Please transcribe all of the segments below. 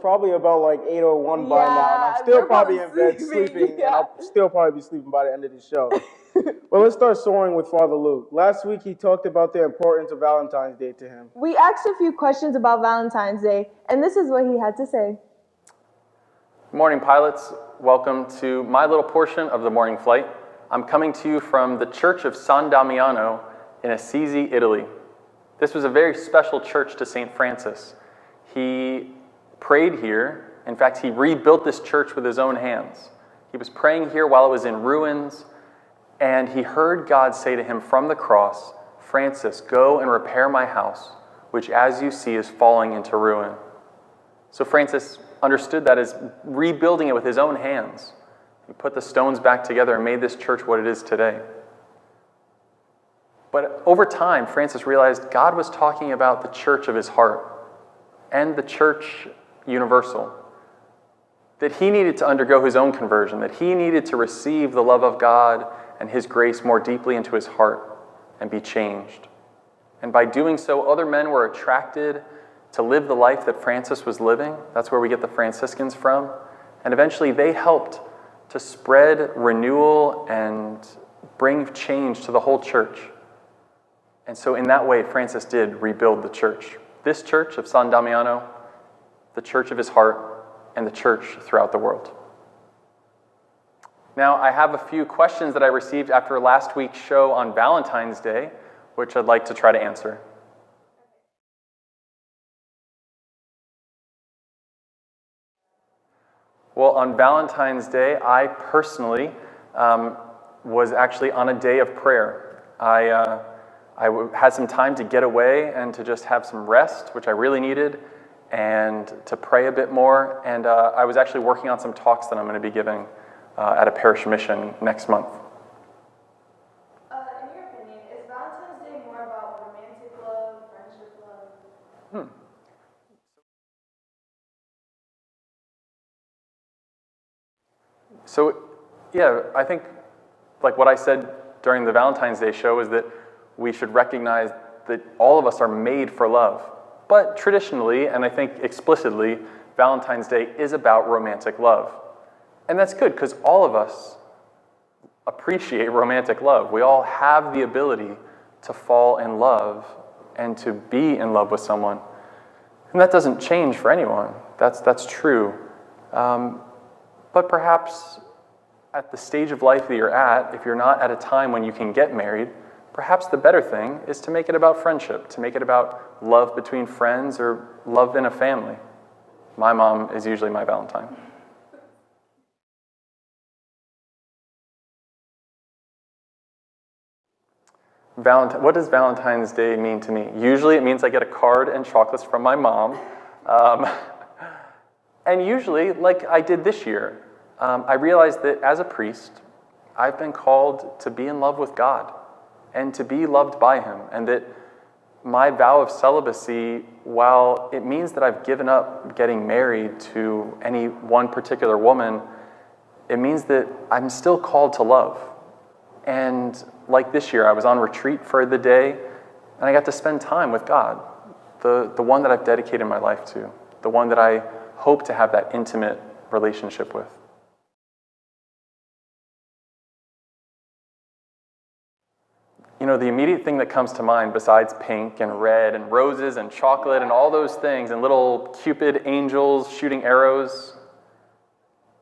probably about like 8:01 by now, and I'm still probably in bed sleeping, and I'll still probably be sleeping by the end of the show. Well, let's start soaring with Father Luke. Last week, he talked about the importance of Valentine's Day to him. We asked a few questions about Valentine's Day, and this is what he had to say. Good morning, pilots. Welcome to my little portion of the morning flight. I'm coming to you from the Church of San Damiano in Assisi, Italy. This was a very special church to St. Francis. He prayed here. In fact, he rebuilt this church with his own hands. He was praying here while it was in ruins, and he heard God say to him from the cross, "Francis, go and repair my house, which as you see is falling into ruin." So Francis understood that as rebuilding it with his own hands. He put the stones back together and made this church what it is today. But over time, Francis realized God was talking about the church of his heart and the church universal. That he needed to undergo his own conversion, that he needed to receive the love of God and his grace more deeply into his heart and be changed. And by doing so, other men were attracted to live the life that Francis was living. That's where we get the Franciscans from. And eventually they helped to spread renewal and bring change to the whole church. And so in that way, Francis did rebuild the church. This church of San Damiano, the church of his heart, and the church throughout the world. Now, I have a few questions that I received after last week's show on Valentine's Day, which I'd like to try to answer. Well, on Valentine's Day, I personally was actually on a day of prayer. I had some time to get away and to just have some rest, which I really needed, and to pray a bit more. And I was actually working on some talks that I'm going to be giving at a parish mission next month. In your opinion, is Valentine's Day more about romantic love, friendship love? So, yeah, I think like what I said during the Valentine's Day show is that we should recognize that all of us are made for love. But traditionally, and I think explicitly, Valentine's Day is about romantic love. And that's good because all of us appreciate romantic love. We all have the ability to fall in love and to be in love with someone. And that doesn't change for anyone. That's true. But perhaps at the stage of life that you're at, if you're not at a time when you can get married, perhaps the better thing is to make it about friendship, to make it about love between friends or love in a family. My mom is usually my Valentine. What does Valentine's Day mean to me? Usually it means I get a card and chocolates from my mom. And usually, like I did this year, I realized that as a priest, I've been called to be in love with God and to be loved by him, and that my vow of celibacy, while it means that I've given up getting married to any one particular woman, it means that I'm still called to love. And like this year, I was on retreat for the day, and I got to spend time with God, the one that I've dedicated my life to, the one that I hope to have that intimate relationship with. You know, the immediate thing that comes to mind, besides pink and red and roses and chocolate and all those things and little Cupid angels shooting arrows,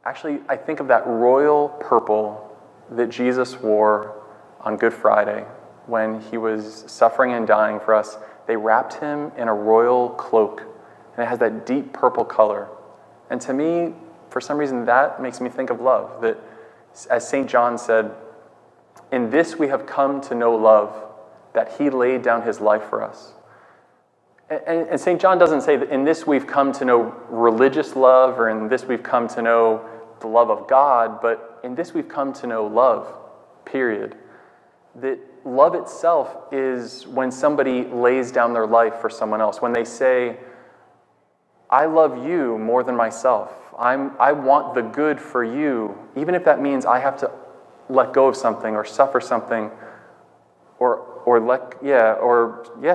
actually, I think of that royal purple that Jesus wore on Good Friday when he was suffering and dying for us. They wrapped him in a royal cloak, and it has that deep purple color. And to me, for some reason, that makes me think of love. That, as St. John said, in this we have come to know love, that he laid down his life for us. And St. John doesn't say that in this we've come to know religious love, or in this we've come to know the love of God, but in this we've come to know love, period. That love itself is when somebody lays down their life for someone else, when they say, I love you more than myself. I want the good for you, even if that means I have to let go of something or suffer something, or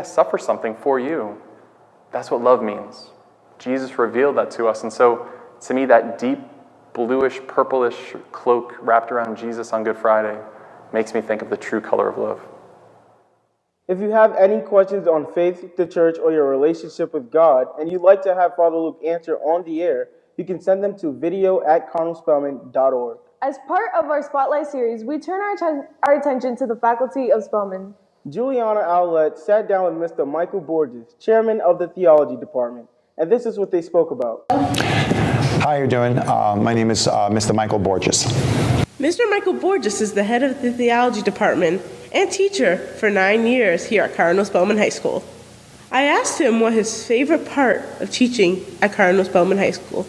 suffer something for you. That's what love means. Jesus revealed that to us. And so, to me, that deep bluish, purplish cloak wrapped around Jesus on Good Friday makes me think of the true color of love. If you have any questions on faith, the church, or your relationship with God, and you'd like to have Father Luke answer on the air, you can send them to video@cardinalspellman.org. As part of our Spotlight series, we turn our attention to the Faculty of Spellman. Juliana Owlett sat down with Mr. Michael Borges, chairman of the theology department, and this is what they spoke about. How are you doing? My name is Mr. Michael Borges. Mr. Michael Borges is the head of the theology department and teacher for 9 years here at Cardinal Spellman High School. I asked him what his favorite part of teaching at Cardinal Spellman High School.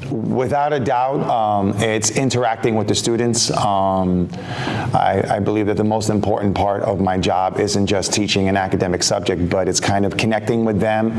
Without a doubt, it's interacting with the students. I believe that the most important part of my job isn't just teaching an academic subject, but it's kind of connecting with them.